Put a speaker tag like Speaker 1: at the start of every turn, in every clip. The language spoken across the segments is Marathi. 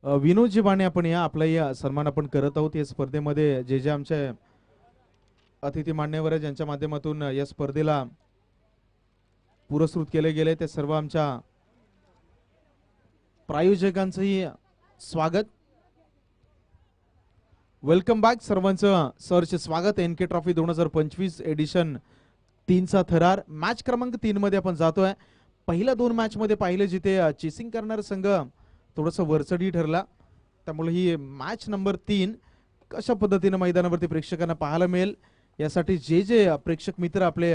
Speaker 1: विनोदजी बाणे आपण या आपला या सन्मान आपण करत आहोत या स्पर्धेमध्ये जे जे आमचे अतिथी मान्यवर आहे ज्यांच्या माध्यमातून या स्पर्धेला पुरस्कृत केले गेले ते सर्व आमच्या प्रायोजकांचंही स्वागत. वेलकम बॅक सर्वांचं सरचे स्वागत. एन के ट्रॉफी 2025 एडिशन 3चा थरार मॅच क्रमांक 3 मध्ये आपण जातोय. पहिल्या 2 मॅच मध्ये पाहिलं जिथे चेसिंग करणारा संघ थोडंसं वरचढी ठरला, त्यामुळे ही मॅच नंबर 3 कशा पद्धतीने मैदानावरती प्रेक्षकांना पाहायला मिळेल यासाठी जे जे प्रेक्षक मित्र आपले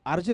Speaker 1: आरजे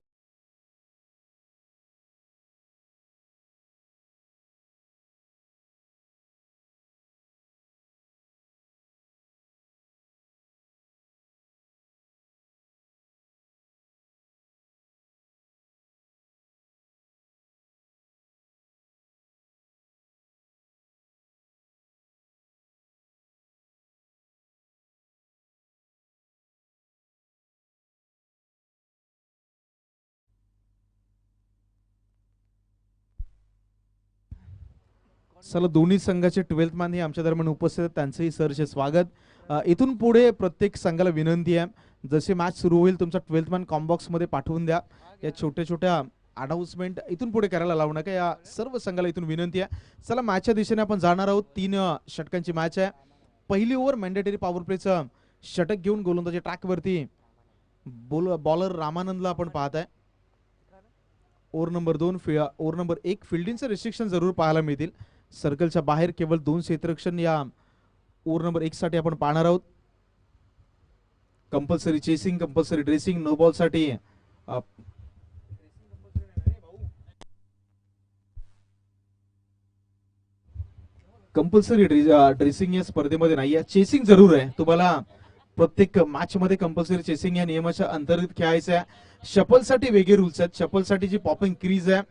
Speaker 1: चला दोन्ही संघाचे 12th मॅन हे आमच्या दरम्यान उपस्थित आहेत, त्यांचंही सरचे स्वागत. इथून पुढे प्रत्येक संघाला विनंती आहे जसे मॅच सुरू होईल तुमचा 12th मॅन कॉम्बॉक्स मध्ये पाठवून द्या. या छोट्या छोट्या अनाउन्समेंट इथून पुढे करायला लावू नका, या सर्व संघाला इथून विनंती आहे. चला मॅचच्या दिशेने आपण जाणार आहोत. 3 षटकांची मॅच आहे. पहिली ओव्हर मॅन्डेटरी पॉवर प्लेचं षटक घेऊन गोलंदाजी ट्रॅक वरती बॉलर रामानंदला आपण पाहताय. ओव्हर नंबर 2 ओव्हर नंबर 1 फिल्डिंगचं रिस्ट्रिक्शन जरूर पाहायला मिळतील. सर्कलच्या बाहेर केवळ 2 क्षेत्ररक्षण या ओव्हर नंबर 1 साठी आपण पाहणार आहोत. Compulsory chasing, compulsory dressing, no ball साठी कंपल्सरी ड्रेसिंग या स्पर्धेमध्ये नाही आहे. चेसिंग जरूर आहे. तुम्हाला प्रत्येक मॅच मध्ये कंपल्सरी चेसिंग या नियमाच्या अंतर्गत खेळायचं आहे. शफल साठी वेगळे रूल्स आहेत. शफल साठी जी पॉपिंग क्रीज आहे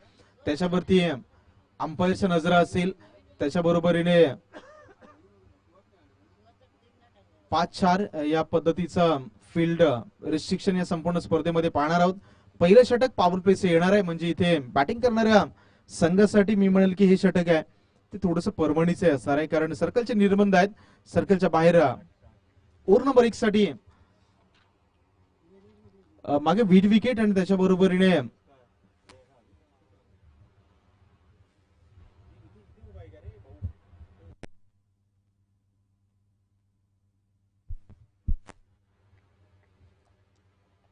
Speaker 1: त्याच्यावरती अंपायरच्या नजरा असेल. त्याच्या बरोबरीने 5-4 या पद्धतीचा फील्ड रिस्ट्रिक्शन या संपूर्ण स्पर्धेमध्ये पाहणार आहोत. पहिलं षटक पॉवर प्लेचे येणार आहे, म्हणजे इथे बॅटिंग करणाऱ्या संघासाठी मी म्हणेल की हे षटक आहे ते थोडंसं परवणीचे असणार आहे, कारण सर्कलचे निर्बंध आहेत. सर्कलच्या बाहेर ओव्हर नंबर 1 साठी मागे वीड विकेट आणि त्याच्या बरोबरीने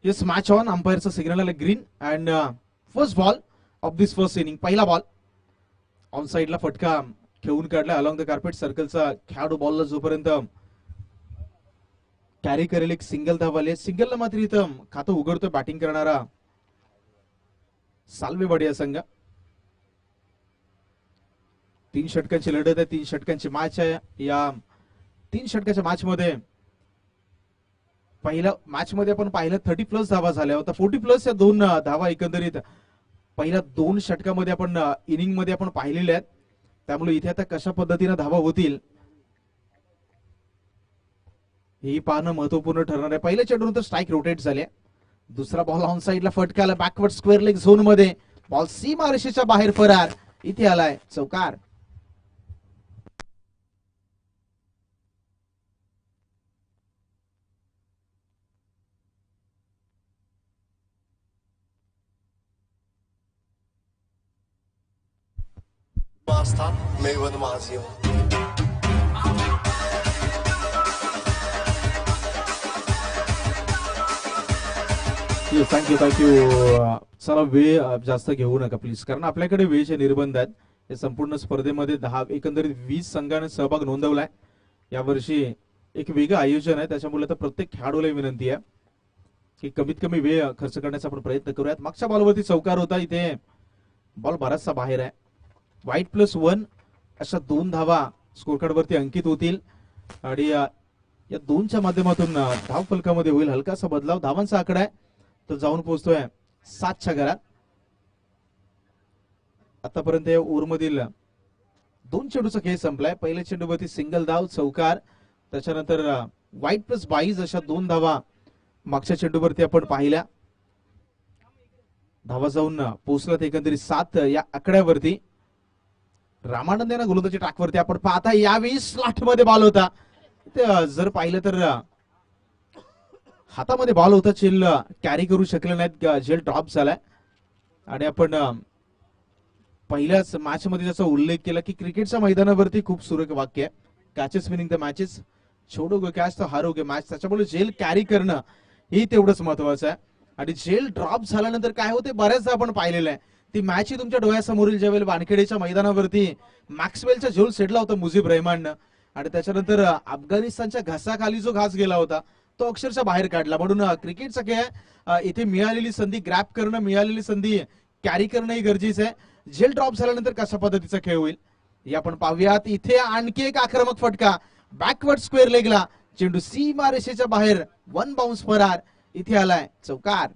Speaker 1: येस मॅच ऑन. अंपायरचा सिग्नल आला green and first ball of this first inning. पहिला बॉल ऑन साइडला फटका खेळून काढला अलॉंग द कार्पेट. सर्कलचा खेळाडू बॉलला जोपर्यंत कॅरी करेल एक सिंगल धावाले. सिंगलला मात्र इथं खातं उघडतोय बॅटिंग करणारा साल्वेवाडी या संघ. 3 षटकांची लढत आहे. 3 षटकांची मॅच आहे. या 3 षटकाच्या मॅच मध्ये पहिल्या मॅच मध्ये आपण पाहिलं 30+ धावा झाल्या होत्या. 40+ या 2 धावा एकंदरीत पहिल्या 2 षटकामध्ये आपण इनिंग मध्ये आपण पाहिलेल्या आहेत. त्यामुळे इथे आता कशा पद्धतीने धावा होतील हे पाहणं महत्वपूर्ण ठरणार आहे. पहिल्या चेंडूनंतर स्ट्राईक रोटेट झाले. दुसरा बॉल ऑन साइडला फटकाला बॅकवर्ड स्क्वेअर लेग झोन मध्ये. बॉल सीमा रेषेच्या बाहेर फरार. इथे आलाय चौकार. थँक्यू. चला वेळ जास्त घेऊ नका प्लीज, कारण आपल्याकडे वेळेचे निर्बंध आहेत. या संपूर्ण स्पर्धेमध्ये 10 एकंदरीत 20 संघाने सहभाग नोंदवलाय. यावर्षी एक वेगळं आयोजन आहे, त्याच्यामुळे तर प्रत्येक खेळाडूला विनंती आहे की कमीत कमी वेळ खर्च करण्याचा आपण प्रयत्न करूयात. मागच्या बॉलवरती चौकार होता. इथे बॉल बराचसा बाहेर आहे. वाईट +1 अशा 2 धावा स्कोर कार्ड वरती अंकित होतील आणि या 2च्या माध्यमातून धाव फलकामध्ये होईल हलकासा बदलाव. धावांचा आकडा आहे तो जाऊन पोहोचतोय 7च्या घरात. आतापर्यंत या ओव्हर मधील 2 चेंडूचा खेळ संपलाय. पहिल्या चेंडूवरती सिंगल धाव चौकार, त्याच्यानंतर वाईट +22 अशा 2 धावा मागच्या चेंडूवरती आपण पाहिल्या. धावा जाऊन पोहोचलात एकंदरीत 7 या आकड्यावरती. रामानंद यांना गोलंदाजी ट्रॅकवरती आपण पाहता यावेळी स्लॉट मध्ये बॉल होता. जर पाहिलं तर हातामध्ये बॉल होता, चेल कॅरी करू शकले नाहीत, झेल ड्रॉप झालाय. आणि आपण पहिल्याच मॅच मध्ये त्याचा उल्लेख केला की क्रिकेटच्या मैदानावरती खूप सुरेख वाक्य आहे, कॅचेस विनिंग द मॅचेस, छोडोगे कॅच तर हारोगे मॅच. त्याच्यामुळे झेल कॅरी करणं ही तेवढंच महत्वाचं आहे. आणि झेल ड्रॉप झाल्यानंतर काय होते बऱ्याचदा आपण पाहिलेलं आहे, ती मॅच ही तुमच्या डोळ्यासमोरील ज्यावेळेला वानखेडेच्या मैदानावरती मॅक्सवेलचा झेल सेडला होता मुजीब रहमाननं, आणि त्याच्यानंतर अफगाणिस्तानच्या घासाखाली जो घास गेला होता तो अक्षरशः बाहेर काढला. म्हणून क्रिकेटचा खेळ इथे मिळालेली संधी ग्रॅब करणं, मिळालेली संधी कॅरी करणं ही गरजेचं आहे. झेल ड्रॉप झाल्यानंतर कशा पद्धतीचा खेळ होईल हे आपण पाहूयात. इथे आणखी एक आक्रमक फटका बॅकवर्ड स्क्वेअर लेगला, चेंडू सीमा रेषेच्या बाहेर, वन बाउन्स फरार, इथे आलाय चौकार.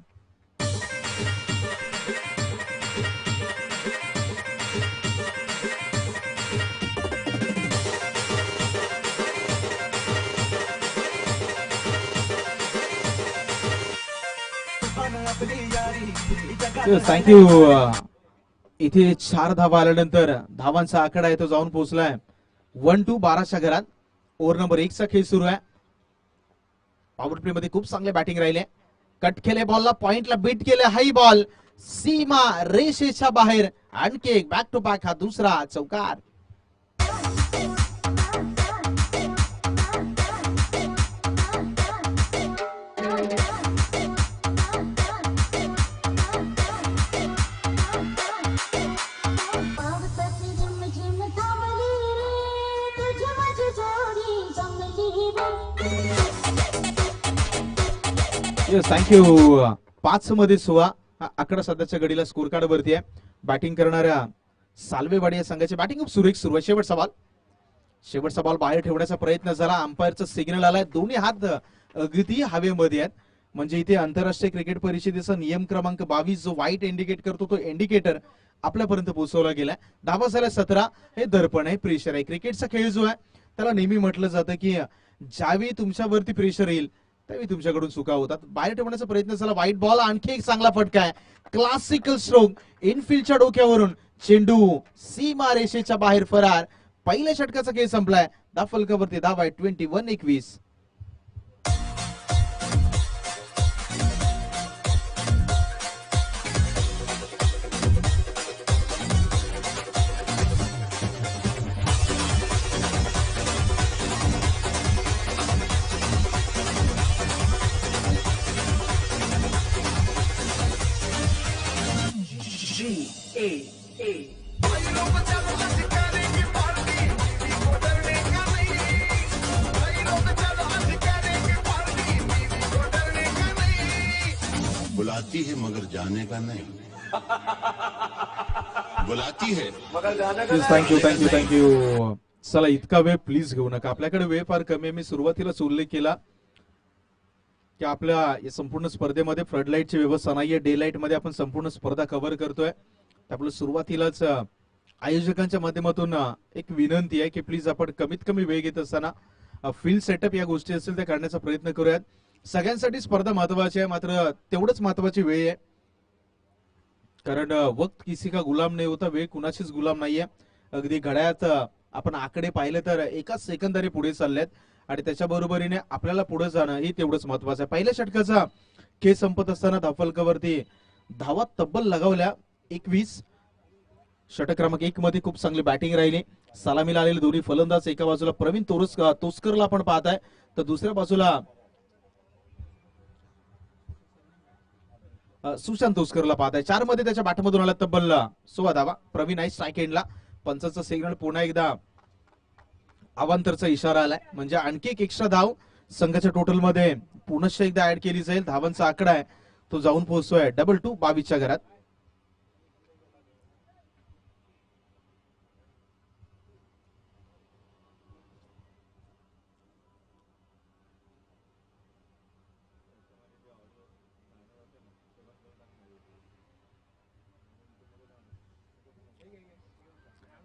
Speaker 1: थँक्यू. इथे 4 धावा आल्यानंतर धावांचा आकडा आहे तो जाऊन पोहोचलाय 1-2 12च्या घरात. ओव्हर नंबर 1 चा खेळ सुरू आहे. पॉवर प्ले मध्ये खूप चांगले बॅटिंग राहिले, कट केले बॉलला, पॉइंटला बीट केले, हाई बॉल सीमा रेषेच्या बाहेर, आणखी एक बॅक टू बॅक, हा दुसरा चौकार. थँक्यू. 5 मध्ये 16 हा आकडा सध्याच्या घडीला स्कोर कार्ड वरती आहे. बॅटिंग करणाऱ्या साल्वेवाडी या संघाची बॅटिंग खूप सुरेख सुरू आहे. शेवटचा बॉल बाहेर ठेवण्याचा प्रयत्न झाला, अंपायरचा सिग्नल आलाय, दोन्ही हात अगदी हवेमध्ये आहेत. म्हणजे इथे आंतरराष्ट्रीय क्रिकेट परिषदेचा नियम क्रमांक 22 जो व्हाईट इंडिकेट करतो तो इंडिकेटर आपल्यापर्यंत पोहोचवला गेलाय. धावा झाल्या 17. हे दर्पण आहे, प्रेशर आहे. क्रिकेटचा खेळ जो आहे त्याला नेहमी म्हटलं जातं की ज्यावेळी तुमच्यावरती प्रेशर येईल त्यावेळी तुमच्याकडून चुका होतात. बाहेर ठेवण्याचा प्रयत्न झाला, व्हाईट बॉल, आणखी एक चांगला फटका आहे, क्लासिकल स्ट्रोक, इनफिल्डच्या डोक्यावरून, चेंडू सीमा रेषेच्या बाहेर फरार. पहिल्या षटकाचा खेळ संपलाय. दा फलकावरती धावा आहे 21-21.
Speaker 2: बुलाती है मगर जाने का नहीं, बुलाती है मगर जाने का
Speaker 1: नाही. थँक्यू. चला, इतका वेळ प्लीज घेऊ नका, आपल्याकडे वेळ फार कमी आहे. मी सुरुवातीलाच उल्लेख केला की आपल्या या संपूर्ण स्पर्धेमध्ये फ्लडलाईटची व्यवस्था नाहीये, डे लाईट मध्ये आपण संपूर्ण स्पर्धा कव्हर करतोय. आपलं सुरुवातीलाच आयोजकांच्या माध्यमातून एक विनंती आहे की प्लीज आपण कमीत कमी वेळ घेत असताना फील्ड सेटअप या गोष्टी असतील त्या करण्याचा प्रयत्न करूयात. सगळ्यांसाठी स्पर्धा महत्वाची आहे, मात्र तेवढंच महत्वाची वेळ आहे, कारण वक्त किसी का गुलाम नाही होता, वेळ कुणाचीच गुलाम नाहीये. अगदी घड्याळात आपण आकडे पाहिले तर एकाच सेकंदाने पुढे चाललेत आणि त्याच्या बरोबरीने आपल्याला पुढे जाणं ही तेवढंच महत्वाचं आहे. पहिल्या षटकाचा खेळ संपत असताना धावफलकावरती धावा तब्बल लगावल्या 21. षटक क्रमांक 1 मध्ये खूप चांगली बॅटिंग राहिली. सलामीला आलेले दोन्ही फलंदाज, एका बाजूला प्रवीण तोस्करला आपण पाहताय तर दुसऱ्या बाजूला सुशांत तोस्करला पाहताय. 4 मध्ये त्याच्या बॅटमधून आला तब्बल 16 धावा. प्रवीण आहे स्ट्राईक एंडला. पंचाचा सिग्नल पुन्हा एकदा अवांतरचा इशारा आलाय, म्हणजे आणखी एक एक्स्ट्रा धाव संघाच्या टोटल मध्ये पुनश्च एकदा ऍड केली जाईल. धावांचा आकडा आहे तो जाऊन पोहोचतोय 22 22च्या घरात.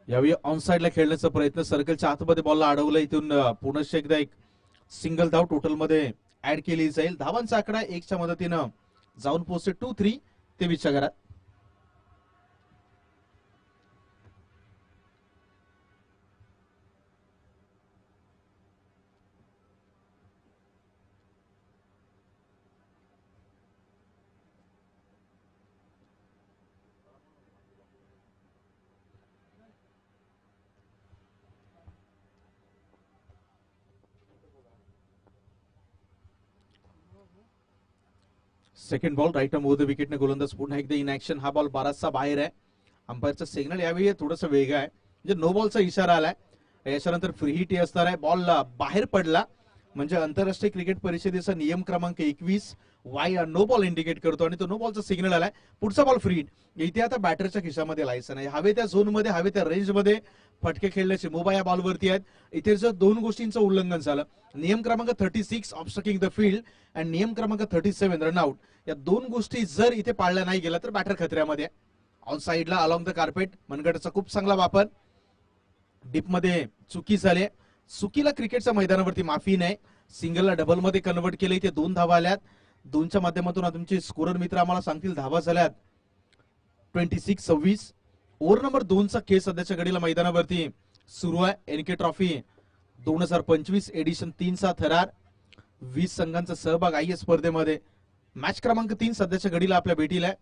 Speaker 1: यावेळी ऑन साइडला खेळण्याचा प्रयत्न, सर्कलच्या आतमध्ये बॉलला अडवलं, इथून पुनश्च एकदा एक सिंगल धाव टोटल मध्ये ऍड केली जाईल. धावांचा आकडा 1च्या मदतीनं जाऊन पोहोचते 2-3 23च्या घरात. Second ball right arm over the विकेटने गोलंदाज पुन्हा एकदा इन ऍक्शन. हा बॉल बराचसा बाहेर आहे. अंपायरचा सिग्नल यावेळी थोडंसं वेगळं आहे, म्हणजे नो बॉलचा इशारा आलाय. याच्यानंतर फ्री हिट असणार आहे. बॉल बाहेर पडला म्हणजे आंतरराष्ट्रीय क्रिकेट परिषदेचा नियम क्रमांक 21 वाय नो बॉल इंडिकेट करतो आणि तो नो बॉलचा सिग्नल आलाय. पुढचा बॉल फ्री हिट. इथे आता बॅटरच्या खिशामध्ये लायसन आहे. हवे त्या झोनमध्ये हवे त्या रेंजमध्ये फटके खेळण्याची मुभा या बॉलवरती आहेत. इथे जर दोन गोष्टींचं उल्लंघन झालं, नियम क्रमांक 36 ऑब्स्ट्रकिंग द फील्ड आणि नियम क्रमांक 37 रनआउट, या दोन गोष्टी जर इथे पाळल्या नाही गेल्या तर बॅटर खतऱ्यामध्ये. ऑन साईडला अलॉंग द कार्पेट मनगटाचा खूप चांगला वापर. डीप मध्ये चुकी झाली. चुकीला क्रिकेटच्या मैदानावरती माफी नाही. सिंगलला डबल मध्ये कन्वर्ट केले. इथे 2 धावा आल्यात. 2च्या माध्यमातून तुमचे स्कोरर मित्र आम्हाला सांगतील धावा झाल्यात 26-26. ओव्हर नंबर 2चा खेळ सध्याच्या घडीला मैदानावरती सुरू आहे. एनके ट्रॉफी 2025 एडिशन 3चा थरार. 20 संघांचा सहभाग आहे या स्पर्धेमध्ये. मॅच क्रमांक 3 सध्याच्या घडीला आपल्या भेटीला आहे.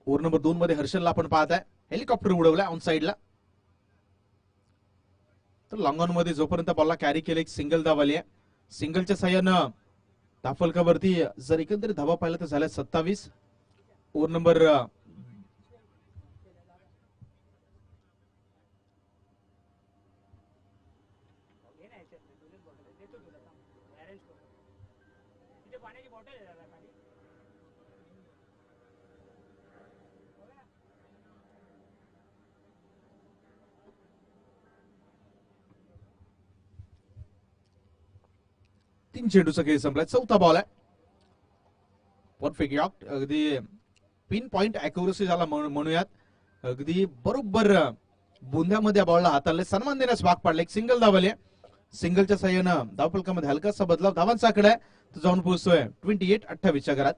Speaker 1: ओव्हर नंबर 2 मध्ये हर्षलला आपण पाहताय हेलिकॉप्टर उडवलाय ऑन साईडला. तर लॉंग ऑन मध्ये जोपर्यंत बॉलला कॅरी केले एक सिंगल धाव आली आहे. सिंगलच्या साह्यानं धाफलकावरती जर एकंदरीत धावा पाहिलं तर झाल्या 27. ओव्हर नंबर तीन चेंडूचा खेळ संपलाय. 4था बॉल आहे. परफेक्ट यॉक. अगदी पिन पॉइंट अॅक्युरसी झाला म्हणूयात. अगदी बरोबर बुंद्यामध्ये बॉलला हाताळले. सन्मान देण्यास भाग पाडले. एक सिंगल धाव आली. सिंगलच्या साह्यानं धावफलकामध्ये हलकासा बदलाव. धावांचा आकडा आहे तो जाऊन पोहोचतोय 28-28 च्या घरात.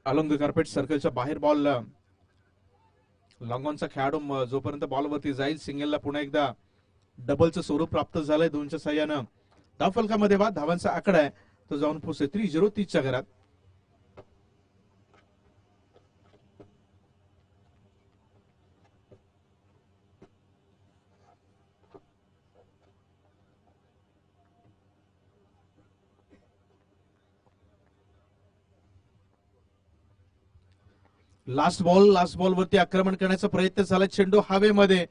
Speaker 1: अलॉंग द कार्पेट सर्कलच्या बाहेर बॉल. लॉंग ऑनचा खेळाडू जोपर्यंत बॉलवरती जाईल सिंगलला पुन्हा एकदा डबलचं स्वरूप प्राप्त झालंय. 2च्या साह्यानं धावफलकामध्ये बाद. धावांचा आकडा आहे तो जाऊन पोहोचतोय 30-30 च्या घरात. लास्ट बॉल वरती आक्रमण करण्याचा प्रयत्न झाला. चेंडू हवेमध्ये.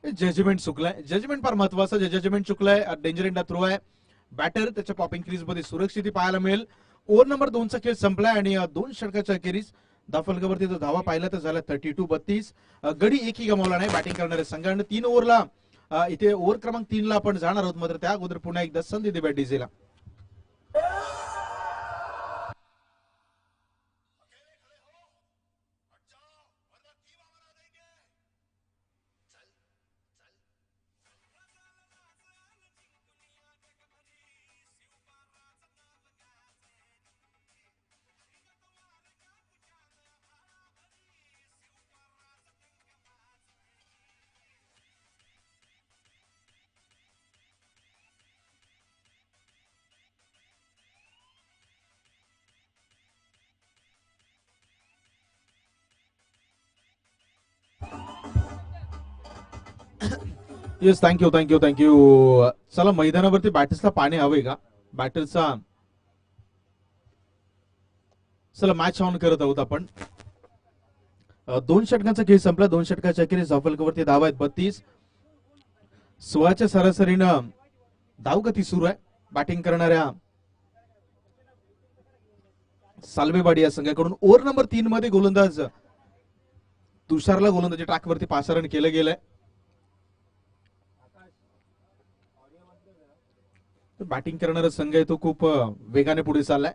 Speaker 1: जजमेंट चुकलाय. जजमेंट फार महत्वाचं. जजमेंट चुकलाय. डेंजर एंडला थ्रो आहे. बॅटर त्याच्या पॉपिंग क्रीज मध्ये सुरक्षित पाहायला मिळेल. ओव्हर नंबर 2चा खेळ संपलाय आणि 2 षटकाच्या अखेरीस धावफलकावरती जर धावा पाहिला तर झाला 32-32. गडी एकही गमावला नाही बॅटिंग करणाऱ्या संघाने. 3 ओव्हरला इथे ओव्हर क्रमांक 3 ला आपण जाणार आहोत. मात्र त्या अगोदर पुन्हा एकदा संधी दे बॅट डीजेला. Yes thank you. चला मैदानावरती बॅटर्सला पाणी हवंय का? बॅटरचा चला मॅच ऑन करत आहोत आपण. 2 षटकांचा खेळ संपला. 2 षटकाच्या अखेरीस धावफलकावरती धावा आहेत 32. 16च्या सरासरीनं धावगती सुरू आहे बॅटिंग करणाऱ्या साल्वेवाडी या संघाकडून. ओव्हर नंबर 3 मध्ये गोलंदाज तुषारला गोलंदाजी ट्रॅकवरती पाचारण केलं गेलंय. बॅटिंग करणारा संघ आहे तो खूप वेगाने पुढे चाललाय.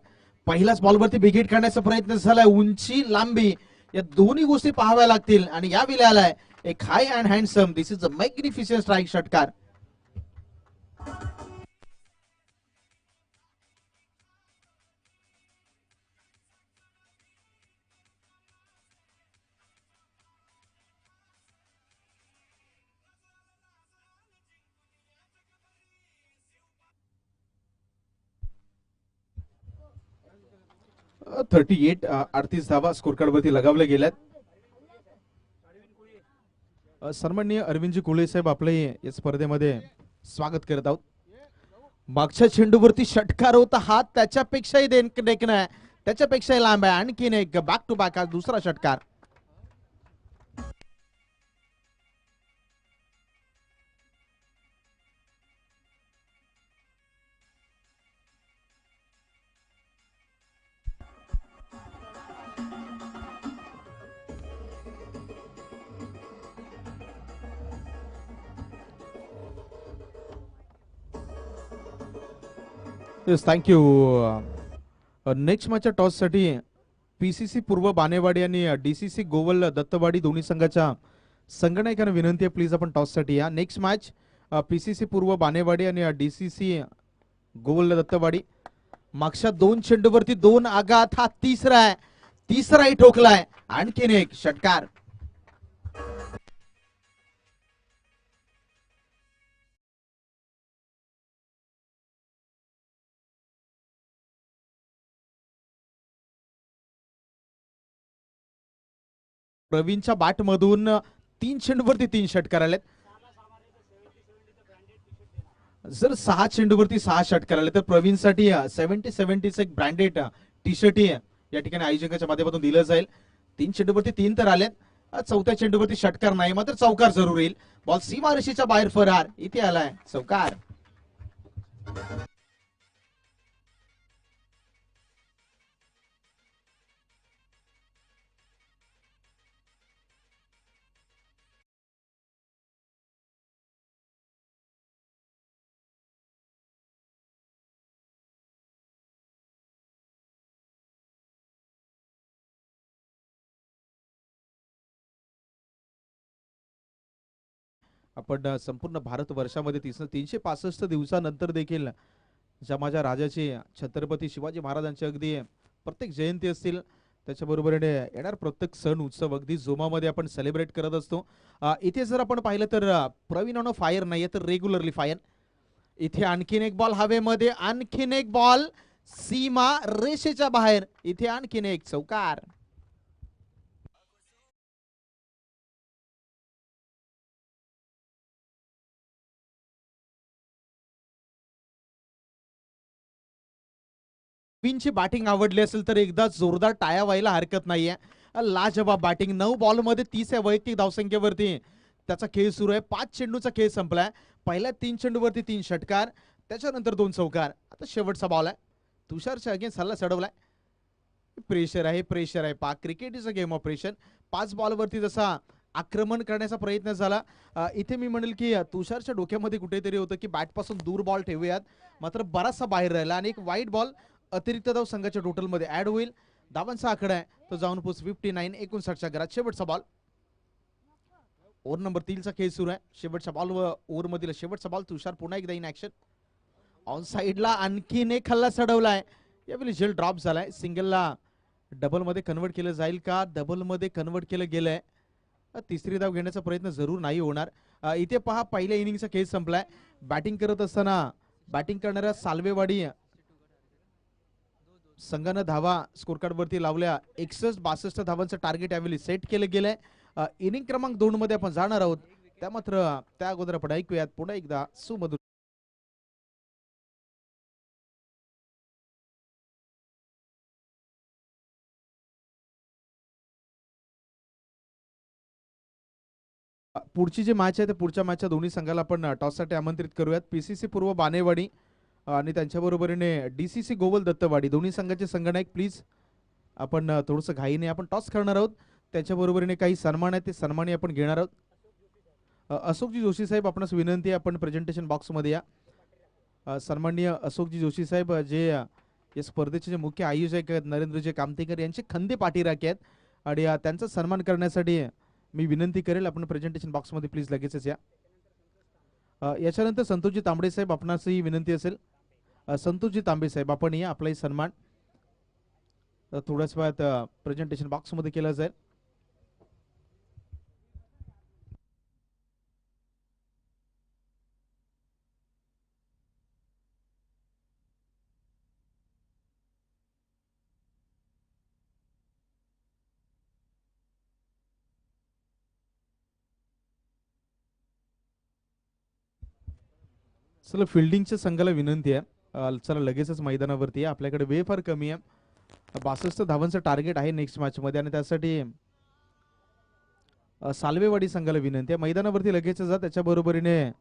Speaker 1: पहिल्याच बॉलवरती विकेट काढण्याचा प्रयत्न झालाय. उंची लांबी या दोन्ही गोष्टी पाहाव्या लागतील आणि या वेळेला आलाय एक high and handsome. This is a magnificent strike षटकार. 38 38 धावा स्कोर कार्ड वरती लगावल्या गेल्यात. सन्माननीय अरविंदजी कुळे साहेब आपले या स्पर्धेमध्ये स्वागत करत आहोत. मागच्या चेंडूवरती षटकार होता, हात त्याच्यापेक्षाही देखणं आहे, त्याच्यापेक्षाही लांब आहे. आणखीन एक बॅक टू बॅक हा दुसरा षटकार. Yes, thank you. नेक्स्ट मॅचच्या टॉस साठी पीसीसी पूर्व बानेवाडी आणि डीसीसी गोवल दत्तवाडी दोन्ही संघाच्या संघनायकांना विनंती आहे, प्लीज आपण टॉस साठी या. नेक्स्ट मॅच पीसीसी पूर्व बानेवाडी आणि डीसीसी गोवल दत्तवाडी. मागच्या 2 चेंडूवरती 2 आघात, हा तिसरा आहे, तिसराही ठोकलाय. आणखीन एक षटकार. प्रवीणच्या बॅट मधून 3 चेंडूवरती 3 षटकार आलेत. जर 6 चेंडूवरती 6 षटकार आले तर प्रवीणसाठी 70-70 एक ब्रँडेड टी शर्ट या ठिकाणी आयोजकाच्या माध्यमातून दिलं जाईल. 3 चेंडूवरती 3 तर आलेत. चौथ्या चेंडूवरती षटकार नाही, मात्र चौकार जरूर येईल. बॉल सीमारेषेच्या बाहेर फरार, इथे आलाय चौकार. आपण संपूर्ण भारत वर्षामध्ये 365 दिवसानंतर देखील ज्या माझ्या राजाचे छत्रपती शिवाजी महाराजांचे अगदी प्रत्येक जयंती असतील, त्याच्याबरोबरीने येणार प्रत्येक सण उत्सव अगदी जोमामध्ये आपण सेलिब्रेट करत असतो. इथे जर आपण पाहिलं तर प्रवीण ऑन फायर नाहीये तर रेग्युलरली फायर. इथे आणखीन एक बॉल हवेमध्ये, आणखीन एक बॉल सीमा रेषेच्या बाहेर, इथे आणखीन एक चौकार. ची बॅटिंग आवडली असेल तर एकदा जोरदार टाळ्या व्हायला हरकत नाहीये. लाजवाब बॅटिंग. 9 बॉल मध्ये 30 आहे वैयक्तिक धावसंख्येवरती त्याचा खेळ सुरू आहे. 5 चेंडूचा खेळ संपलाय. पहिल्या 3 चेंडूवरती 3 षटकार, त्याच्यानंतर 2 चौकार. आता शेवटचा बॉल आहे. तुषारच्या अगेन्स्ट हल्ला चढवलाय. प्रेशर आहे, प्रेशर आहे. पाक cricket is a game of pressure. 5 बॉलवरती जसा आक्रमण करण्याचा प्रयत्न झाला, इथे मी म्हणेल की तुषारच्या डोक्यामध्ये कुठेतरी होतं की बॅट पासून दूर बॉल ठेवूयात, मात्र बराचसा बाहेर राहिला आणि एक वाईट बॉल अतिरिक्त धाव संघाच्या टोटल मध्ये ऍड होईल. धावांचा आकडा आहे तो जाऊन पोच 59. 59च्या घरात शेवटचा बॉल. ओव्हर नंबर 3 चा खेळ सुरू आहे. शेवटच्या बॉल व ओव्हर मधील शेवटचा बॉल. तुषार पुन्हा एकदा इन ऍक्शन. ऑन साइडला आणखीन एक हल्ला चढवलाय. यावेळी झेल ड्रॉप झालाय. सिंगलला डबल मध्ये कन्वर्ट केलं जाईल का? डबल मध्ये कन्वर्ट केलं गेलंय. तिसरी धाव घेण्याचा प्रयत्न जरूर नाही होणार. इथे पहा पहिल्या इनिंगचा खेळ संपलाय. बॅटिंग करत असताना बॅटिंग करणाऱ्या साल्वेवाडी संघानं धावा स्कोर कार्ड वरती लावल्या. 61-62 धावांचं टार्गेट यावेळी सेट केलं गेलंय. इनिंग क्रमांक 2 मध्ये आपण जाणार आहोत. त्या मात्र त्या अगोदर आपण ऐकूयात पुन्हा एकदा सुमधुर. पुढची जी मॅच आहे त्या पुढच्या मॅचच्या दोन्ही संघाला आपण टॉससाठी आमंत्रित करूयात. पीसीसी पूर्व बानेवाडी आणि त्यांच्या बरोबरीने डीसीसी गोवल दत्तवाडी दोन्ही संघाचे संघनायक प्लीज आपण थोडंसं घाईने आपण टॉस करणार आहोत. त्याच्या बरोबरीने काही सन्मान आहेत ते सन्मानही आपण घेणार आहोत. अशोकजी जोशी साहेब आपणास विनंती आहे आपण प्रेझेंटेशन बॉक्स मध्ये या. सन्माननीय अशोकजी जोशी साहेब जे या स्पर्धेचे जे मुख्य आयोजक आहेत नरेंद्रजी कामतेकर यांचे खंदे पाठीराखे आहेत आणि त्यांचा सन्मान करण्यासाठी मी विनंती करेल आपण प्रेझेंटेशन बॉक्स मध्ये प्लीज लगेचच या. याच्यानंतर संतोषजी तांबडे साहेब आपणासही विनंती असेल. संतोषजी तांबे साहेब आपण या, आपलाही सन्मान थोड्याच वेळात प्रेझेंटेशन बॉक्स मध्ये केला जाईल. चला फिल्डिंगच्या संघाला विनंती आहे, चला लगेचच मैदानावरती आहे. आपल्याकडे वेळ फार कमी आहे. 62 धावांचं टार्गेट आहे नेक्स्ट मॅच मध्ये आणि त्यासाठी सालवेवाडी संघाला विनंती आहे मैदानावरती लगेच जा. त्याच्या बरोबरीने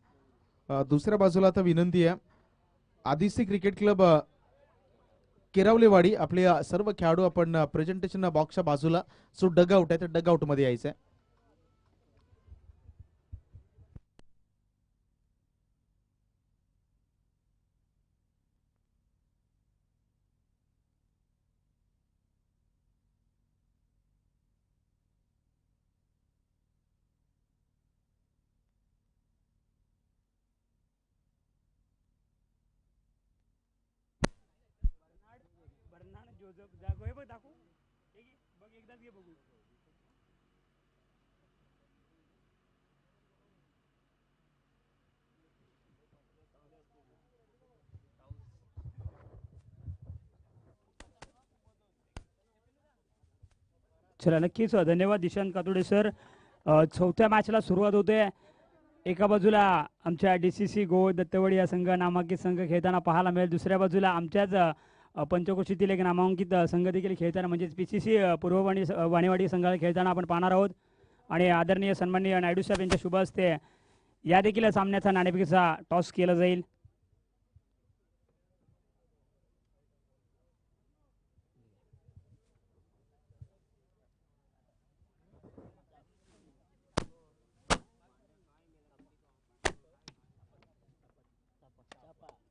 Speaker 1: दुसऱ्या बाजूला आता विनंती आहे आदिसी क्रिकेट क्लब केरावलेवाडी. आपले सर्व खेळाडू आपण प्रेझेंटेशन बॉक्सच्या बाजूला जो डग आउट आहे त्या डग आउट मध्ये यायचं आहे.
Speaker 3: चला नक्कीच धन्यवाद दिशांत कातोडे सर. चौथ्या मॅचला सुरुवात होते. एका बाजूला आमच्या DCC गोव दत्तवाडी या संघ नामांकित संघ खेळताना पाहायला मिळेल. दुसऱ्या बाजूला आमच्याच पंचक्रोशीतील एक नामांकित संघ देखील खेळताना म्हणजेच PCC पूर्ववाणी वाणीवाडी संघाला खेळताना आपण पाहणार आहोत. आणि आदरणीय सन्माननीय नायडू साहेब यांच्या शुभ हस्ते या देखील सामन्याचा नाणेफेकीचा टॉस केला जाईल.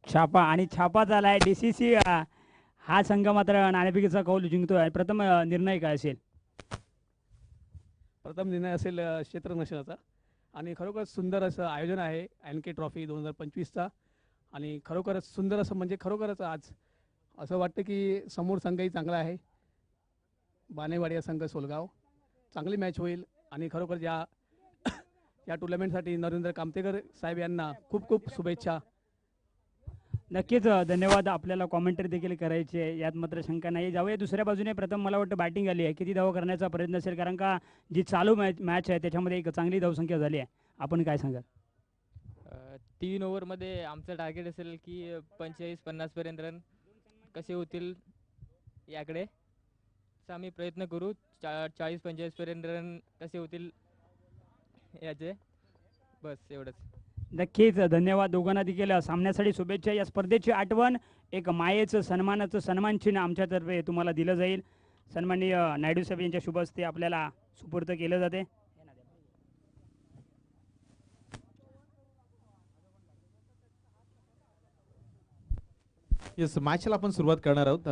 Speaker 3: छापा आणि छापा झालाय. DCC हा संघ मात्र नाणेफेकीचा कौल जिंकतोय. प्रथम निर्णय काय असेल?
Speaker 4: प्रथम निर्णय असेल क्षेत्ररक्षणाचा. आणि खरोखर सुंदर असं आयोजन आहे NK ट्रॉफी 2025चा. आणि खरोखरच सुंदर असं म्हणजे खरोखरच आज असं वाटतं की समोर संघही चांगला आहे. बानेवाडी संघ सोलगाव चांगली मॅच होईल. आणि खरोखर या टुर्नामेंटसाठी नरेंद्र कामतेकर साहेब यांना खूप खूप शुभेच्छा.
Speaker 3: नक्कीच धन्यवाद. आपल्याला कॉमेंटरी देखील करायची आहे यात मात्र शंका नाही. जाऊया दुसऱ्या बाजूने. प्रथम मला वाटतं बॅटिंग आली आहे. किती धावा करण्याचा प्रयत्न असेल कारण का जी चालू मॅच आहे त्याच्यामध्ये एक चांगली धावसंख्या झाली आहे. आपण काय सांगाल?
Speaker 5: 3 ओव्हरमध्ये आमचं टार्गेट असेल की 45-50 पर्यंत रन कसे होतील याकडे आम्ही प्रयत्न करू. 40-45 पर्यंत रन कसे होतील याचे बस एवढंच.
Speaker 3: नक्कीच धन्यवाद दोघांना देखील. सामन्यासाठी शुभेच्छा. या स्पर्धेची आठवण एक मायेचं सन्मानाचं सन्मानचिन्ह आमच्यातर्फे तुम्हाला दिलं जाईल. सन्माननीय नायडू साहेब यांच्या शुभ हस्ते आपल्याला सुपूर्द केलं जाते.
Speaker 1: येस मॅचला आपण सुरुवात करणार आहोत.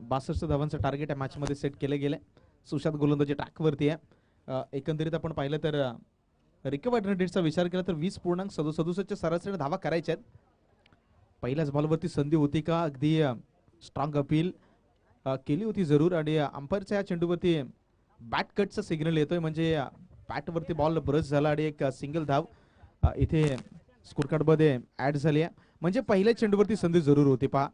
Speaker 1: 62 धावांचं टार्गेट या मॅच मध्ये सेट केलं गेलंय. सुशांत गोलंदाजी ट्रॅकवरती आहे. एकंदरीत आपण पाहिलं तर रिकवर्ड रन रेटचा विचार केला तर 20.67 सरासरी धावा करायच्या आहेत. पहिल्याच बॉलवरती संधी होती का? अगदी स्ट्रॉंग अपील केली होती जरूर. आणि अंपायरच्या या चेंडूवरती बॅट कटचा सिग्नल येतोय म्हणजे बॅटवरती बॉल ब्रश झाला आणि एक सिंगल धाव इथे स्कोर कार्ड मध्ये ऍड झाली आहे. म्हणजे पहिल्या चेंडूवरती संधी जरूर होती. पहा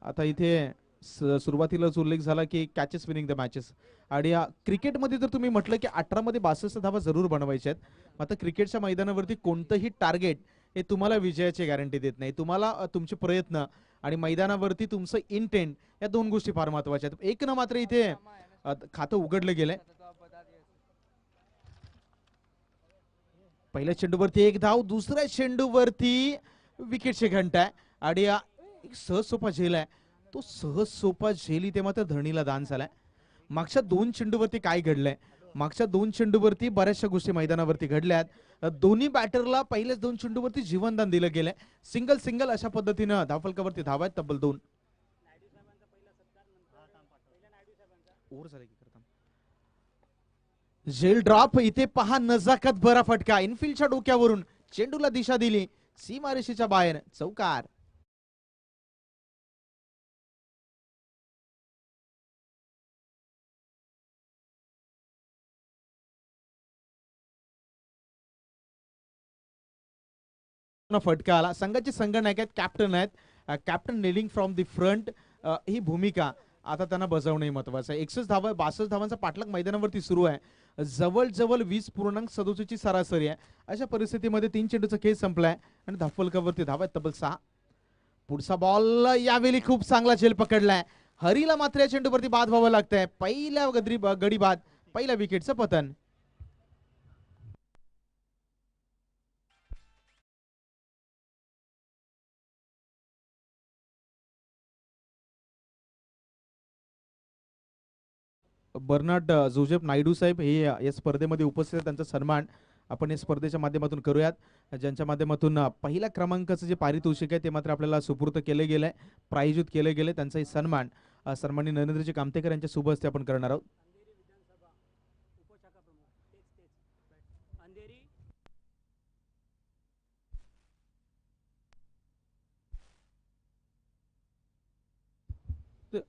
Speaker 1: आता इथे सुरुवातीलाच उल्लेख झाला की कॅचेस विनिंग द मॅचेस. आणि क्रिकेटमध्ये जर तुम्ही म्हटलं की 18 मध्ये 62 धावा जरूर बनवायच्या आहेत. आता क्रिकेटच्या मैदानावरती कोणतंही टार्गेट हे तुम्हाला विजयाची गॅरंटी देत नाही. तुम्हाला तुमचे प्रयत्न आणि मैदानावरती तुमचं इंटेंट या दोन गोष्टी फार महत्वाच्या आहेत. एक न मात्र इथे खातं उघडलं गेलंय. पहिल्या चेंडूवरती एक धाव, दुसऱ्या चेंडूवरती विकेटची घंटा आहे. आणि एक सहज सोपा झेल आहे. तो सहज सोपा झेल इथे मात्र धरणीला दान झालाय. मागच्या 2 चेंडूवरती काय घडलंय? मागच्या 2 चेंडूवरती बऱ्याचशा गोष्टी मैदानावरती घडल्यात. दोन्ही बॅटरला पहिल्याच 2 चेंडूवरती जीवनदान दिलं गेलंय. सिंगल सिंगल अशा पद्धतीनं धावफलकावरती धावा आहेत तब्बल 2. झेल ड्रॉप इथे पहा. नजाकत भरा फटका इनफिल्डच्या डोक्यावरून चेंडूला दिशा दिली. सीमारेषेच्या बाहेर चौकार. फटका आला. संघाचे संघनायक आहेत, कॅप्टन आहेत. Captain leading from the front ही भूमिका आता त्यांना बजावणे महत्वाचं आहे. 61 धावा 62 धावांचा पाठलाग मैदानावरती सुरू आहे. जवळजवळ 20.67 ची सरासरी आहे. अशा परिस्थितीमध्ये 3 चेंडूचा खेळ संपलाय आणि धावफलकावरती धावा आहेत तब्बल 6. पुढचा बॉल यावेळी खूप चांगला झेल पकडलाय. हरीला मात्र या चेंडूवरती बाद व्हावं लागतंय. पहिल्या गडी बाद, पहिल्या विकेटचं पतन. बर्नार्ड जोसेफ नायडू साहेब हे या स्पर्धेमध्ये उपस्थित आहेत. त्यांचा सन्मान आपण या स्पर्धेच्या माध्यमातून करूयात. ज्यांच्या माध्यमातून पहिल्या क्रमांकाचं जे पारितोषिक आहे ते मात्र आपल्याला सुपूर्त केले गेलंय, प्रायोजित केले गेले. त्यांचाही सन्मान सन्माननीय नरेंद्रजी कामतेकर यांच्या शुभ हस्ते आपण करणार आहोत.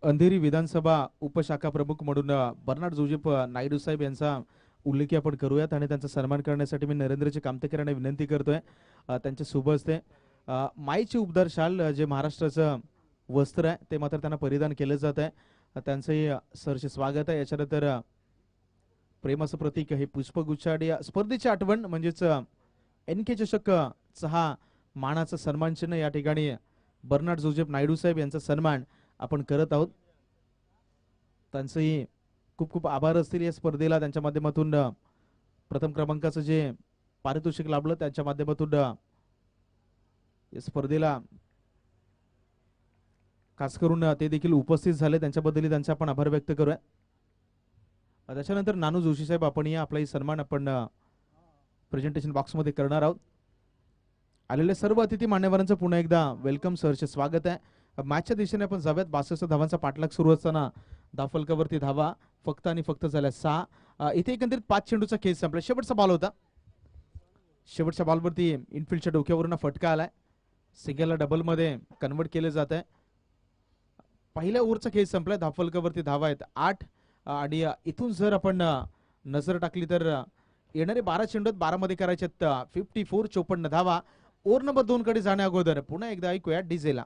Speaker 1: अंधेरी विधानसभा उपशाखा प्रमुख म्हणून बर्नार्ड जोसेफ नायडू साहेब यांचा उल्लेख आपण करूयात आणि त्यांचा सन्मान करण्यासाठी मी नरेंद्रजी कामतेकर यांना विनंती करतोय. त्यांच्या शुभ हस्ते माईची उपदार शाल जे महाराष्ट्राचं वस्त्र आहे ते मात्र त्यांना परिधान केलं जात आहे. त्यांचंही सहर्ष स्वागत आहे. याच्यानंतर प्रेमाचं प्रतीक हे पुष्पगुच्छ आणि या स्पर्धेची आठवण म्हणजेच NK चषक हा मानाचा सन्मान चिन्ह या ठिकाणी बर्नार्ड जोसेफ नायडू साहेब यांचा सन्मान आपण करत आहोत. त्यांचंही खूप खूप आभार असतील या स्पर्धेला. त्यांच्या माध्यमातून प्रथम क्रमांकाचं जे पारितोषिक लाभलं त्यांच्या माध्यमातून या स्पर्धेला खास करून ते देखील उपस्थित झाले. त्यांच्याबद्दल त्यांचे आपण आभार व्यक्त करूया. त्याच्यानंतर नानू जोशी साहेब आपण या आपलाही सन्मान आपण प्रेझेंटेशन बॉक्समध्ये करणार आहोत. आलेल्या सर्व अतिथी मान्यवरांचं पुन्हा एकदा वेलकम सहर्ष स्वागत आहे. मॅचच्या दिशेने आपण जाऊयात. 62 धावांचा पाठलाग सुरू असताना धावफलकावरती धावा फक्त आणि फक्त झाल्या 6. इथे एकंदरीत 5 चेंडूचा खेळ संपला. शेवटचा बॉल होता. शेवटच्या बॉलवरती इनफिल्डच्या डोक्यावरून फटका आलाय. सिंगलला डबल मध्ये कन्वर्ट केले जात आहे. पहिल्या ओव्हरचा खेळ संपलाय. धावफलकावरती धावा आहेत 8 आणि इथून जर आपण नजर टाकली तर येणारे 12 चेंडूत 12 मध्ये करायचे 54 धावा. ओव्हर नंबर 2 कडे जाण्या अगोदर पुन्हा एकदा ऐकूया डीजेला.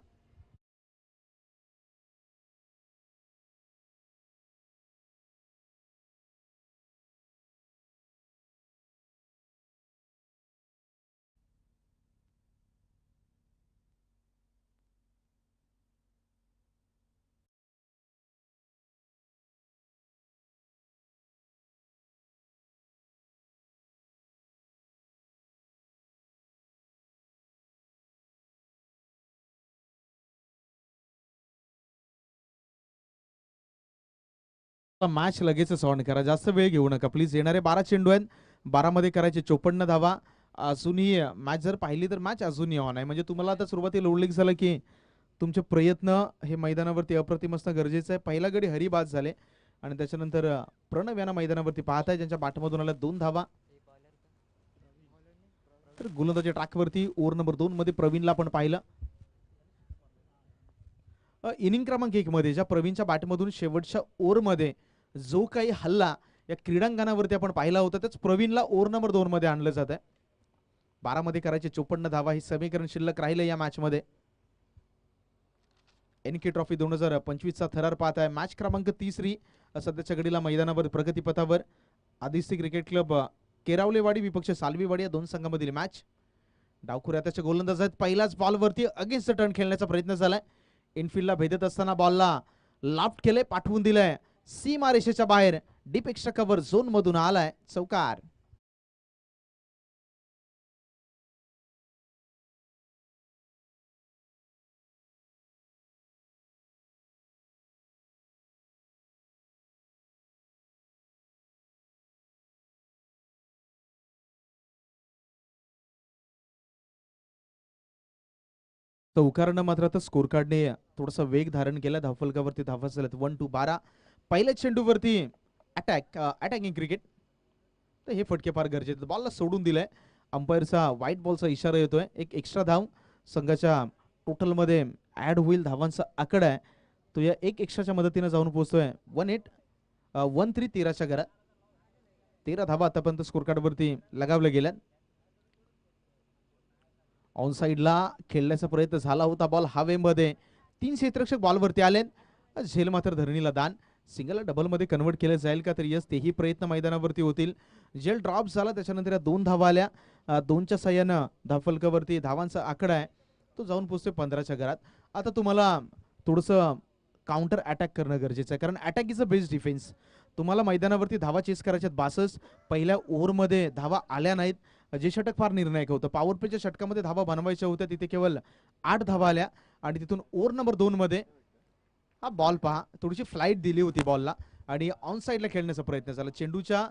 Speaker 1: मॅच लगेचच ऑन करा. जास्त वेळ घेऊ नका प्लीज. येणारे 12 चेंडू आहेत. 12 मध्ये करायचे 54 धावा. अजूनही मॅच जर पाहिली तर मॅच अजूनही ऑन आहे. म्हणजे तुम्हाला आता सुरुवातीला उल्लेख झाला की तुमचे प्रयत्न हे मैदानावरती अप्रतिम असणं गरजेचं आहे. पहिला गडी हरिबाद झाले आणि त्याच्यानंतर प्रणव यांना मैदानावरती पाहत आहे ज्यांच्या बॅटमधून आल्या 2 धावा. तर गोलंदाजी ट्रॅकवरती ओव्हर नंबर 2 मध्ये प्रवीणला आपण पाहिलं. इनिंग क्रमांक 1 मध्ये ज्या प्रवीणच्या बॅटमधून शेवटच्या ओव्हर मध्ये जो काही हल्ला या क्रीडांगणावरती आपण पाहिला होता त्याच प्रवीणला ओव्हर नंबर 2 मध्ये आणलं जात आहे. 12 मध्ये करायचे 54 धावा. हे समीकरण शिल्लक राहिलं या मॅच मध्ये. NK ट्रॉफी 2025 चा थरार पाहत आहे. मॅच क्रमांक 3 सध्याच्या घडीला मैदानावर प्रगतीपथावर आदिस्ती क्रिकेट क्लब केरावलेवाडी विपक्ष सालवीवाडी या 2 संघांमधील मॅच. डावखुऱ्या त्याचे गोलंदाज आहेत. पहिल्याच बॉलवरती अगेन्स्ट टर्न खेळण्याचा प्रयत्न झालाय. इनफिल्डला भेदत असताना बॉलला लाफ्ट केले, पाठवून दिलंय सीमा रेषेच्या बाहेर. डीप एक्स्ट्रा कव्हर झोन मधून आलाय चौकार. चौकारानं मात्र आता स्कोर कार्डने थोडासा वेग धारण केला. धावफलकावरती धावा झाल्यात 1-12. पहिल्या चेंडूवरती अटॅकिंग क्रिकेट. तर हे फटके फार गरजेचे. बॉलला सोडून दिलाय. अंपायरचा व्हाईट बॉलचा इशारा येतोय. एक एक्स्ट्रा धाव संघाच्या टोटल मध्ये ऍड होईल. धावांचा आकडा आहे तो या एक एक्स्ट्राच्या मदतीने जाऊन पोहोचतोय 1-8 13च्या घरात. 13 धावा आतापर्यंत स्कोर कार्ड वरती लगावल्या गेल्या. ऑन साइडला खेळण्याचा प्रयत्न झाला होता. बॉल हवेमध्ये 3 क्षेत्ररक्षक बॉलवरती आले. झेल मात्र धरणीला दान. सिंगलला डबलमध्ये कन्वर्ट केलं जाईल का, तर यस तेही प्रयत्न मैदानावरती होतील. जेल ड्रॉप झाला त्याच्यानंतर या 2 धावा आल्या. 2च्या साह्यानं धावफलकावरती धावांचा आकडा आहे तो जाऊन पोहोचतोय 15च्या घरात. आता तुम्हाला थोडंसं काउंटर अटॅक करणं गरजेचं आहे, कारण attack is a best defence. तुम्हाला मैदानावरती धावा चेस करायच्यात. 62 पहिल्या ओव्हरमध्ये धावा आल्या नाहीत, जे षटक फार निर्णायक होतं. पॉवर प्लेच्या षटकामध्ये धावा बनवायच्या होत्या, तिथे केवळ 8 धावा आल्या. आणि तिथून ओव्हर नंबर 2 मध्ये हा बॉल पहा, थोडीशी फ्लाईट दिली होती बॉलला आणि ऑन साईडला खेळण्याचा प्रयत्न झाला चेंडूच्या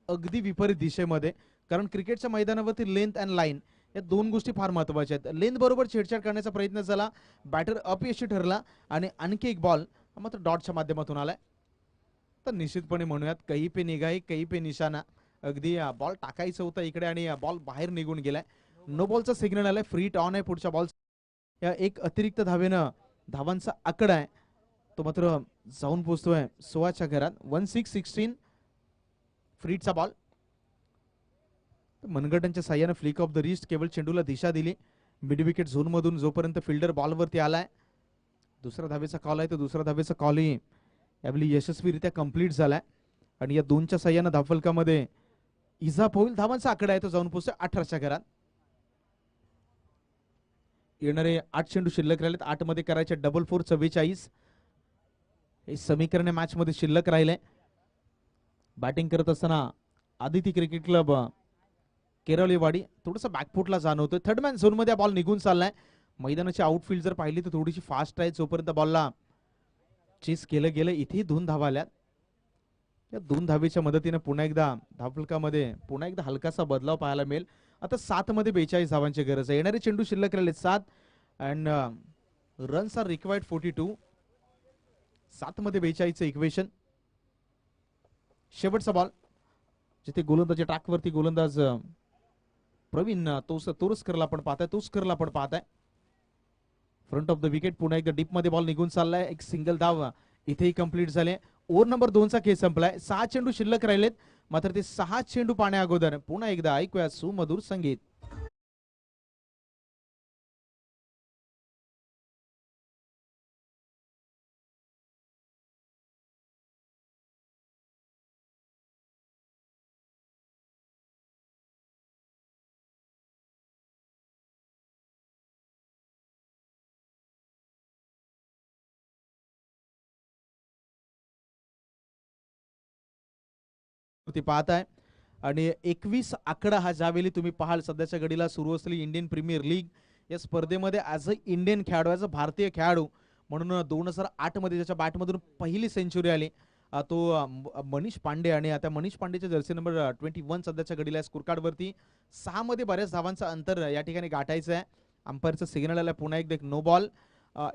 Speaker 1: अगदी विपरीत दिशेमध्ये. कारण क्रिकेटच्या मैदानावरती लेंथ अँड लाईन या 2 गोष्टी फार महत्वाच्या आहेत. लेंथ बरोबर छेडछाड करण्याचा प्रयत्न झाला, बॅटर अपयशी ठरला आणि आणखी एक बॉल मात्र डॉटच्या माध्यमातून आलाय. तर निश्चितपणे म्हणूयात कही पे निगाही कही पे निशाणा. अगदी बॉल टाकायचं होतं इकडे आणि बॉल बाहेर निघून गेलाय. नो बॉलचा सिग्नल आलाय, फ्री टॉन आहे पुढच्या बॉल. या एक अतिरिक्त धावेनं धावांचा आकडा आहे तो मात्र जाऊन पोहोचतोय 16च्या घरात. 16-16 फ्रीटचा बॉल. मनगटांच्या साह्यानं फ्लिक ऑफ द रिस्ट केवळ चेंडूला दिशा दिली मिड विकेट झोन मधून. जोपर्यंत फिल्डर बॉलवरती आलाय, दुसरा धावेचा कॉल आहे, तर दुसरा धावेचा कॉलही यावेळी यशस्वीरित्या कंप्लीट झालाय. आणि या 2च्या साह्यानं धावफलकामध्ये इजाफ होईल. धावांचा आकडा आहे तो जाऊन पोहोचतोय 18च्या घरात. येणारे 8 चेंडू शिल्लक राहिलेत. 8 मध्ये करायचे डबल 4 44. हे समीकरण मॅच मध्ये शिल्लक राहिले. बॅटिंग करत असताना आदिती क्रिकेट क्लब केरळीवाडी थोडंसं बॅकफुटला जाणवतोय. थर्ड मॅन झोन मध्ये बॉल निघून चाललाय. मैदानाची आउटफील्ड जर पाहिली तर थोडीशी फास्ट आहे. जोपर्यंत बॉलला चेस केलं गेलं, इथेही 2 धावा आल्यात. या 2 धावेच्या मदतीने पुन्हा एकदा धावफलकामध्ये पुन्हा एकदा हलकासा बदलाव पाहायला मिळेल. आता 7 मध्ये 42 धावांची गरज आहे. येणारे चेंडू शिल्लक राहिले 7 अँड रन्स आर रिक्वायर्ड 42. 7 मध्ये 42चं इक्वेशन. शेवटचा बॉल जिथे गोलंदाजी ट्रॅकवरती गोलंदाज प्रवीण तोरसकरला आपण पाहताय. Front of the wicket. पुन्हा एकदा डीप मध्ये बॉल निघून चाललाय. एक सिंगल धाव इथेही कंप्लीट झाले. ओव्हर नंबर 2चा खेळ संपलाय. 6 चेंडू शिल्लक राहिलेत, मात्र ते 6 चेंडू पाण्या अगोदर पुन्हा एकदा ऐकूया सुमधुर संगीत. ती पाहताय आणि 21 आकडा हा ज्यावेळी तुम्ही पाहाल सध्याच्या घडीला सुरू असलेली इंडियन प्रीमियर लीग या स्पर्धेमध्ये ॲज अ इंडियन खेळाडू, ॲज अ भारतीय खेळाडू म्हणून 2008 मध्ये ज्याच्या बॅटमधून पहिली सेंचुरी आली तो मनीष पांडे. आणि आता मनीष पांडेच्या जर्सी नंबर 21 सध्याच्या घडीला स्कोर कार्ड वरती. 6 मध्ये बऱ्याच धावांचं अंतर या ठिकाणी गाठायचं आहे. अंपायरचं सिग्नल आलं. पुन्हा एकदा एक नो बॉल.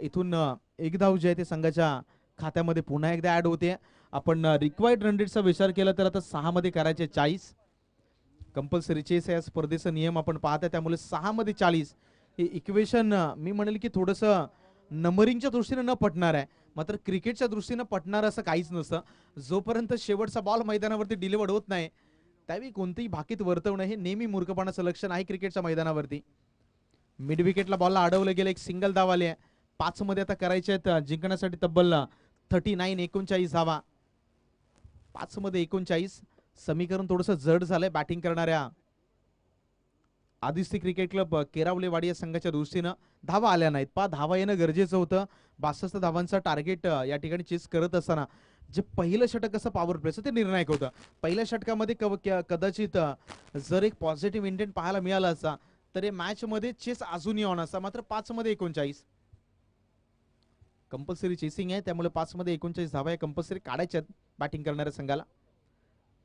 Speaker 1: इथून एक धाव जे आहे ते संघाच्या खात्यामध्ये पुन्हा एकदा ऍड होते. आपण रिक्वायर्ड रन रेटचा विचार केला तर आता 6 मध्ये करायचे 40. कंपल्सरी चेस या स्पर्धेचा नियम आपण पाहता, त्यामुळे 6 मध्ये 40 हे इक्वेशन मी म्हणेल की थोडंसं नंबरिंगच्या दृष्टीने न पटणार आहे, मात्र क्रिकेटच्या दृष्टीने पटणार असं काहीच नसतं. जोपर्यंत शेवटचा बॉल मैदानावरती डिलिव्हर्ड होत नाही त्यावेळी कोणतेही भाकीत वर्तवणं हे नेहमी मूर्खपणाचं लक्षण आहे क्रिकेटच्या मैदानावरती. मिड विकेटला बॉलला अडवलं गेलं. एक सिंगल धाव आली आहे. 5 मध्ये आता करायचे आहेत जिंकण्यासाठी तब्बल 39 धावा. 5 मध्ये 39. समीकरण थोडंसं जड झालंय बॅटिंग करणाऱ्या आदित्य क्रिकेट क्लब केरावलेवाडी या संघाच्या दृष्टीनं. धावा आल्या नाहीत. धावा येणं गरजेचं होतं. 62 धावांचा टार्गेट या ठिकाणी चेस करत असताना जे पहिलं षटक असं पॉवर प्लेचं ते निर्णायक होतं. पहिल्या षटकामध्ये कदाचित जर एक पॉझिटिव्ह इंटेंट पाहायला मिळाला असता तर या मॅच मध्ये चेस अजूनही ऑन असता. मात्र 5 मध्ये 39 कंपल्सरी चेसिंग आहे, त्यामुळे 5 मध्ये 39 धावा कंपल्सरी काढायच्या बॅटिंग करणाऱ्या संघाला.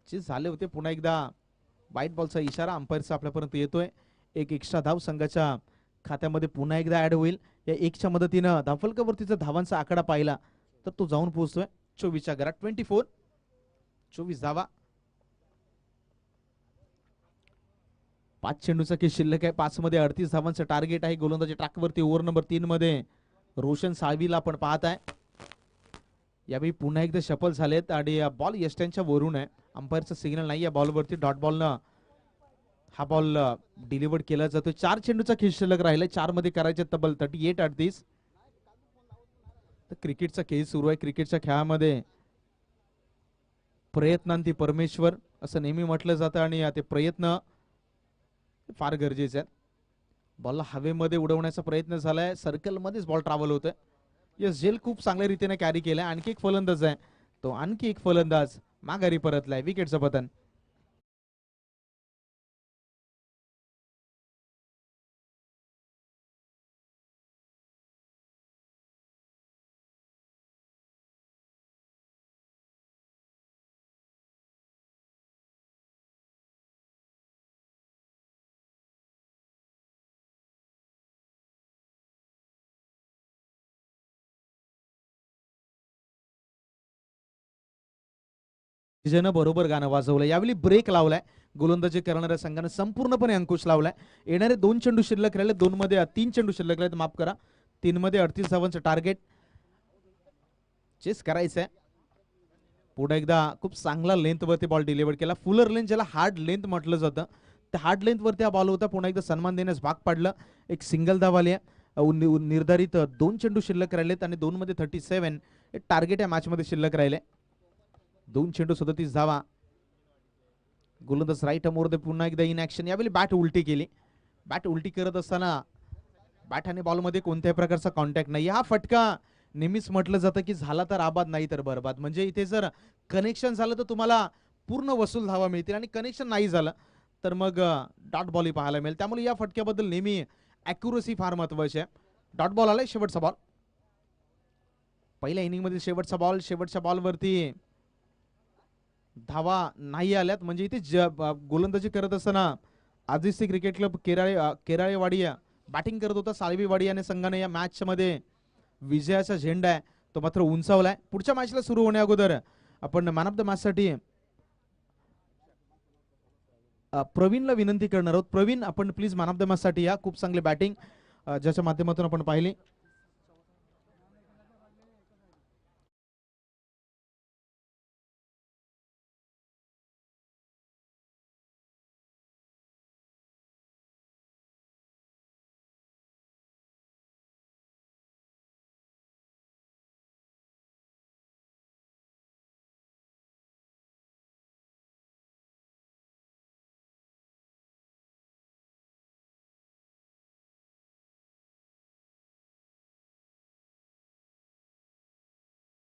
Speaker 1: चेस झाले होते. पुन्हा एकदा व्हाईट बॉलचा इशारा अंपायरचा आपल्यापर्यंत येतोय. एक एक्स्ट्रा धाव संघाच्या खात्यामध्ये पुन्हा एकदा ऍड होईल. या 1च्या मदतीनं धावफलकावरतीचा धावांचा आकडा पाहिला तर तो जाऊन पोहोचतोय 24च्या घरात. 24 धावा. 5 चेंडूचा खेळ शिल्लक आहे. 5 मध्ये 38 धावांचं टार्गेट आहे. गोलंदाजी ट्रॅकवरती ओव्हर नंबर 3 मध्ये रोशन साळवीला आपण पाहताय. यावेळी पुन्हा एकदा शफल झालेत आणि बॉल यष्ट्यांच्या वरून आहे. अंपायरचा सिग्नल नाही या बॉलवरती. डॉट बॉलनं हा बॉल डिलिव्हर्ड केला जातो. 4 चेंडूचा खेळ शिल्लक राहिलाय. 4 मध्ये करायचे तब्बल 38. तर क्रिकेटचा खेळ सुरू आहे. क्रिकेटच्या खेळामध्ये प्रयत्नांती परमेश्वर असं नेहमी म्हटलं जातं आणि ते प्रयत्न फार गरजेचे आहेत. बॉलला हवेमध्ये उडवण्याचा प्रयत्न झालाय, सर्कलमध्येच बॉल ट्रॅव्हल होतोय. यस, झेल खूप चांगल्या रीतीने कॅरी केलाय. आणखी एक फलंदाज आहे, तो आणखी एक फलंदाज माघारी परतलाय. विकेटचं पतन. विजयनं बरोबर गाणं वाजवलं. यावेळी ब्रेक लावलाय. गोलंदाजी करणाऱ्या संघाने संपूर्णपणे अंकुश लावलाय. येणारे 2 चेंडू शिल्लक राहिले, 2 मध्ये 3 चेंडू शिल्लक राहिले, माफ करा. 3 मध्ये 38 धावांचं टार्गेट चेस करायचंय. पुढे एकदा खूप चांगला लेंथ वरती बॉल डिलिव्हर केला. फुलर लेंथ, ज्याला हार्ड लेंथ म्हटलं जातं, त्या हार्ड लेंथ वरती हा बॉल होता. पुन्हा एकदा सन्मान देण्यास भाग पाडलं. एक सिंगल धाव आली आहे. निर्धारित 2 चेंडू शिल्लक राहिलेत आणि 2 मध्ये 37 हे टार्गेट या मॅच मध्ये शिल्लक राहिले. 2 चेंडू 37 धावा. गोलंदाज राईट मोरदे पुन्हा एकदा इन ऍक्शन. यावेळी बॅट उलटी केली. बॅट उलटी करत असताना बॅट आणि बॉल मध्ये कोणत्याही प्रकारचा कॉन्टॅक्ट नाही. हा फटका नेहमीच म्हटलं जातं की झाला तर आबाद, नाही तर बरबाद. म्हणजे इथे जर कनेक्शन झालं तर तुम्हाला पूर्ण वसूल धावा मिळतील आणि कनेक्शन नाही झालं तर मग डॉट बॉल पाहायला मिळेल. त्यामुळे या फटक्याबद्दल नेहमी ॲक्युरसी फार महत्वाची आहे. डॉट बॉल आलाय, शेवटचा बॉल. पहिल्या इनिंग मध्ये शेवटचा बॉल. शेवटच्या बॉलवरती धावा नाही आल्यात. म्हणजे इथे गोलंदाजी करत असताना आदित्य क्रिकेट क्लब केराळेवाडी बॅटिंग करत होता. साळवीवाडी या संघाने या मॅच मध्ये विजयाचा झेंडा आहे तो मात्र उंचावलाय. पुढच्या मॅचला सुरू होण्या अगोदर आपण मॅन ऑफ द मॅच साठी प्रवीणला विनंती करणार आहोत. प्रवीण, आपण please man of the match साठी या. खूप चांगली बॅटिंग ज्याच्या माध्यमातून आपण पाहिली.